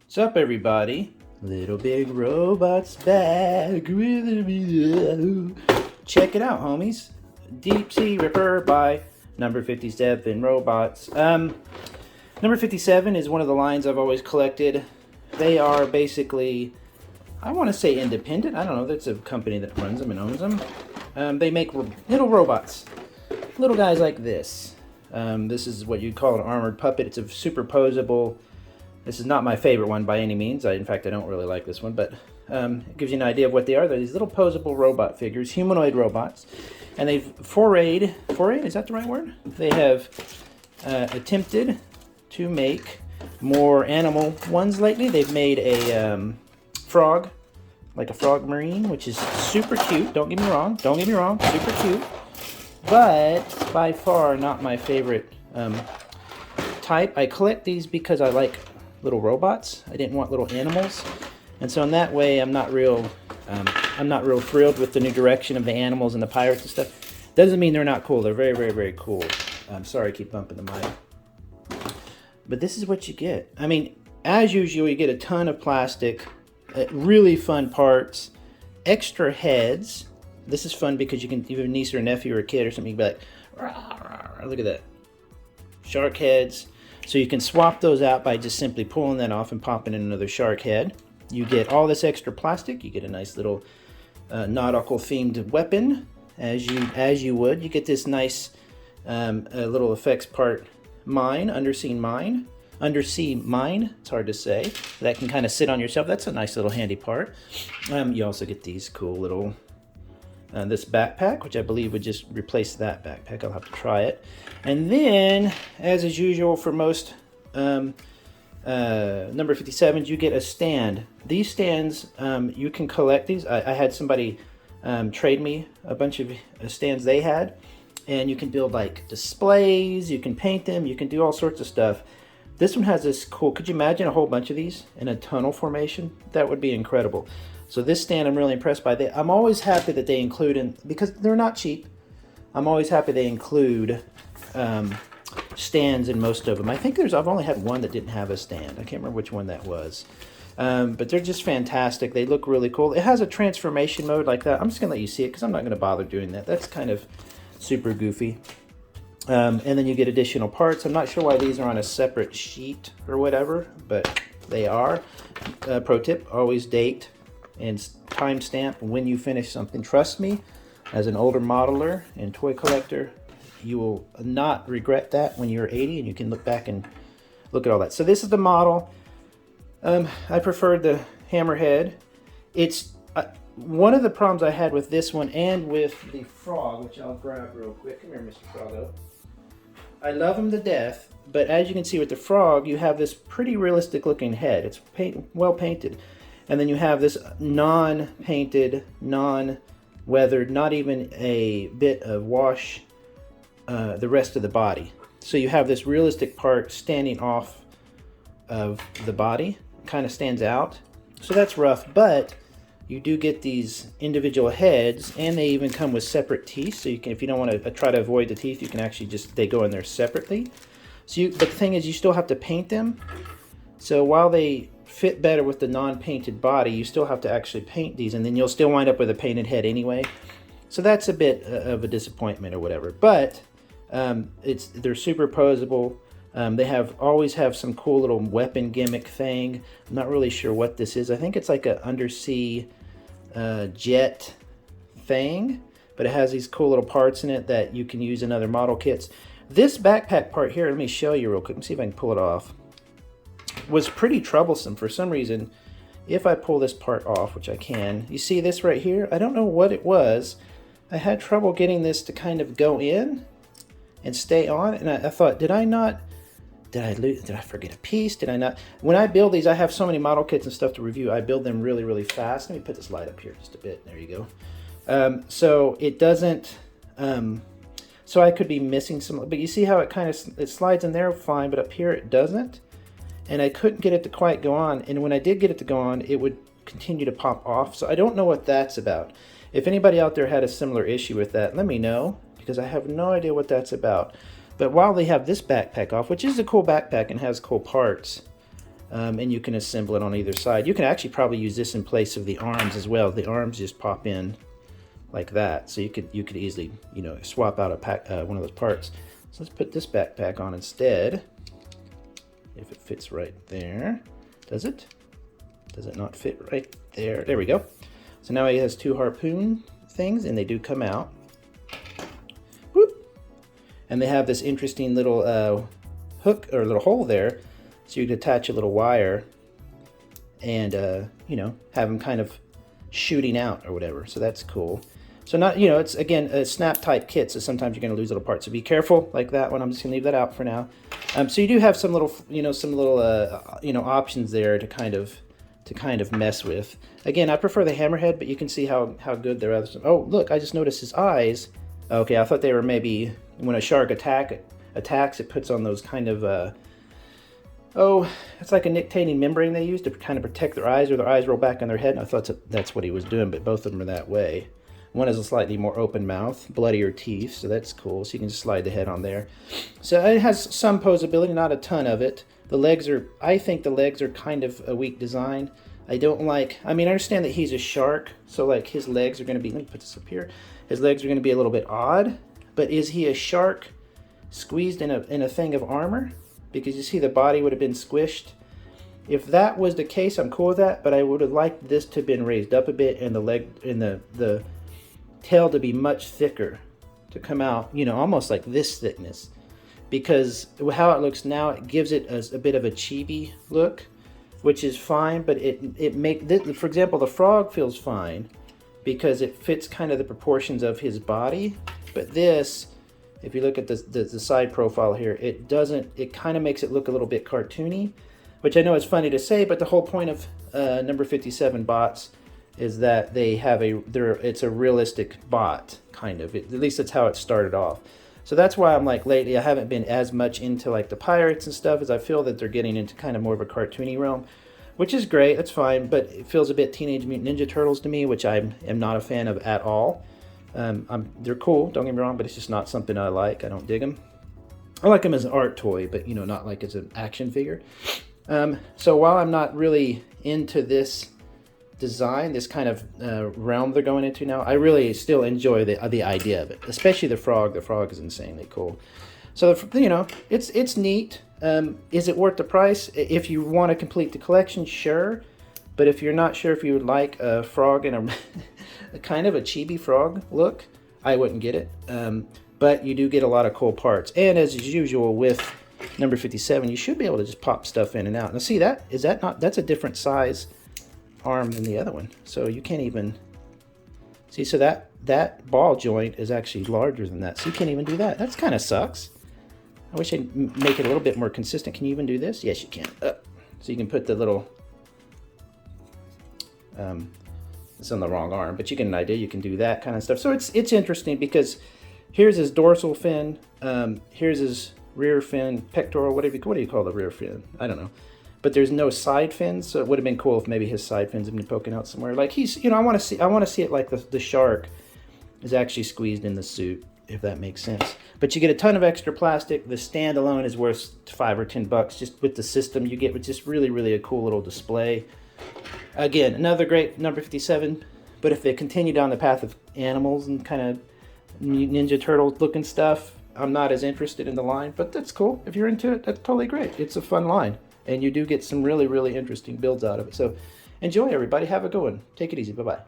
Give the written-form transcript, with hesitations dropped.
What's up, everybody? Little Big Robot's back with a video. Check it out, homies. Deepsea Ripper by number 57 Robots. Number 57 is one of the lines I've always collected. They are basically, I want to say independent. I don't know, that's a company that runs them and owns them. They make little robots. Little guys like this. This is what you'd call an armored puppet. It's a superposable. This is not my favorite one by any means. In fact, I don't really like this one, but it gives you an idea of what they are. They're these little posable robot figures, humanoid robots. And they've forayed, is that the right word? They have attempted to make more animal ones lately. They've made a frog, like a frog marine, which is super cute. Don't get me wrong, super cute. But by far not my favorite type. I collect these because I like little robots. I didn't want little animals, and so in that way I'm not real thrilled with the new direction of the animals and the pirates and stuff. Doesn't mean they're not cool. They're very, very, very cool. I'm sorry I keep bumping the mic, but this is what you get. I mean, as usual, you get a ton of plastic, really fun parts, extra heads. This is fun because you can, if you have a niece or a nephew or a kid or something, you can be like, rah, rah, rah. Look at that, shark heads. So you can swap those out by just simply pulling that off and popping in another shark head. You get all this extra plastic. You get a nice little nautical themed weapon, as you would. You get this nice little effects part mine, undersea mine. It's hard to say. That can kind of sit on yourself. That's a nice little handy part. You also get these cool little this backpack, which I believe would just replace that backpack. I'll have to try it. And then, as is usual for most number 57s, you get a stand. These stands, you can collect these. I had somebody trade me a bunch of stands they had, and you can build like displays, you can paint them, you can do all sorts of stuff. This one has this cool, could you imagine a whole bunch of these in a tunnel formation? That would be incredible. So this stand I'm really impressed by. I'm always happy that they include, because they're not cheap, I'm always happy they include stands in most of them. I think I've only had one that didn't have a stand. I can't remember which one that was. But they're just fantastic. They look really cool. It has a transformation mode like that. I'm just going to let you see it because I'm not going to bother doing that. That's kind of super goofy. And then you get additional parts. I'm not sure why these are on a separate sheet or whatever, but they are. Pro tip, always date and timestamp when you finish something. Trust me, as an older modeler and toy collector, you will not regret that when you're 80 and you can look back and look at all that. So this is the model. I preferred the hammerhead. It's one of the problems I had with this one and with the frog, which I'll grab real quick. Come here, Mr. Froggo. I love him to death, but as you can see with the frog, you have this pretty realistic looking head. It's well painted. And then you have this non-painted, non-weathered, not even a bit of wash the rest of the body. So you have this realistic part standing off of the body, kind of stands out. So that's rough, but you do get these individual heads, and they even come with separate teeth. So you can, if you don't want to try to avoid the teeth, you can actually they go in there separately. So but the thing is, you still have to paint them. So while they fit better with the non-painted body, you still have to actually paint these, and then you'll still wind up with a painted head anyway. So that's a bit of a disappointment or whatever. But they're superposable. They always have some cool little weapon gimmick thing. I'm not really sure what this is. I think it's like an undersea jet thing, but it has these cool little parts in it that you can use in other model kits. This backpack part here, let me show you real quick. Let me see if I can pull it off. Was pretty troublesome for some reason. If I pull this part off, which I can, you see this right here? I don't know what it was. I had trouble getting this to kind of go in and stay on, and I thought, did I forget a piece? Did I not? When I build these, I have so many model kits and stuff to review. I build them really, really fast. Let me put this light up here just a bit. There you go. So it doesn't. So I could be missing some, but you see how it slides in there fine, but up here it doesn't. And I couldn't get it to quite go on. And when I did get it to go on, it would continue to pop off. So I don't know what that's about. If anybody out there had a similar issue with that, let me know, because I have no idea what that's about. But while they have this backpack off, which is a cool backpack and has cool parts, and you can assemble it on either side. You can actually probably use this in place of the arms as well. The arms just pop in like that, so you could easily, you know, swap out a one of those parts. So let's put this backpack on instead. If it fits right there. Does it? Does it not fit right there? There we go. So now he has two harpoon things, and they do come out. Whoop. And they have this interesting little hook or little hole there, so you can attach a little wire and you know, have them kind of shooting out or whatever. So that's cool. So not, you know, it's again a snap type kit, so sometimes you're going to lose little parts. So be careful like that one. I'm just going to leave that out for now. So you do have some little, you know, you know, options there to kind of mess with. Again, I prefer the hammerhead, but you can see how good their other. Oh, look! I just noticed his eyes. Okay, I thought they were maybe when a shark attacks, it puts on those kind of oh, it's like a nictitating membrane they use to kind of protect their eyes, or their eyes roll back on their head. And I thought that's what he was doing, but both of them are that way. One has a slightly more open mouth, bloodier teeth, so that's cool. So you can just slide the head on there. So it has some posability, not a ton of it. The legs are, I think the legs are kind of a weak design. I don't like, I mean, I understand that he's a shark, so like his legs are going to be, let me put this up here. His legs are going to be a little bit odd, but is he a shark squeezed in a thing of armor? Because you see the body would have been squished. If that was the case, I'm cool with that, but I would have liked this to have been raised up a bit and the leg and the tail to be much thicker, to come out, you know, almost like this thickness, because how it looks now, it gives it a bit of a chibi look, which is fine, but it make this, for example, the frog feels fine because it fits kind of the proportions of his body, but this, if you look at the side profile here, it doesn't, it kind of makes it look a little bit cartoony, which I know is funny to say, but the whole point of number 57 bots is that they have it's a realistic bot, kind of. At least that's how it started off. So that's why I'm like, lately I haven't been as much into like the pirates and stuff, as I feel that they're getting into kind of more of a cartoony realm, which is great, that's fine, but it feels a bit Teenage Mutant Ninja Turtles to me, which I am not a fan of at all. They're cool, don't get me wrong, but it's just not something I like. I don't dig them. I like them as an art toy, but you know, not like as an action figure. So while I'm not really into this design, this kind of realm they're going into now, I really still enjoy the idea of it, especially the frog. The frog is insanely cool. So you know, it's neat. Is it worth the price? If you want to complete the collection, sure. But if you're not sure if you would like a frog and a kind of a chibi frog look, I wouldn't get it. But you do get a lot of cool parts, and as usual with number 57, you should be able to just pop stuff in and out. Now see, that's a different size arm than the other one, so you can't even see. So that ball joint is actually larger than that, so you can't even do that. That's kind of sucks. I wish I'd make it a little bit more consistent. Can you even do this? Yes, you can. So you can put the little it's on the wrong arm, but you get an idea. You can do that kind of stuff. So it's interesting because here's his dorsal fin, here's his rear fin, pectoral, what do you call the rear fin? I don't know. But there's no side fins, so it would have been cool if maybe his side fins had been poking out somewhere. Like he's, you know, I want to see it like the shark is actually squeezed in the suit, if that makes sense. But you get a ton of extra plastic. The stand alone is worth $5 or $10 just with the system you get, with just really a cool little display. Again, another great number 57. But if they continue down the path of animals and kind of Ninja Turtle looking stuff, I'm not as interested in the line. But that's cool. If you're into it, that's totally great. It's a fun line. And you do get some really interesting builds out of it. So enjoy, everybody. Have a good one. Take it easy. Bye-bye.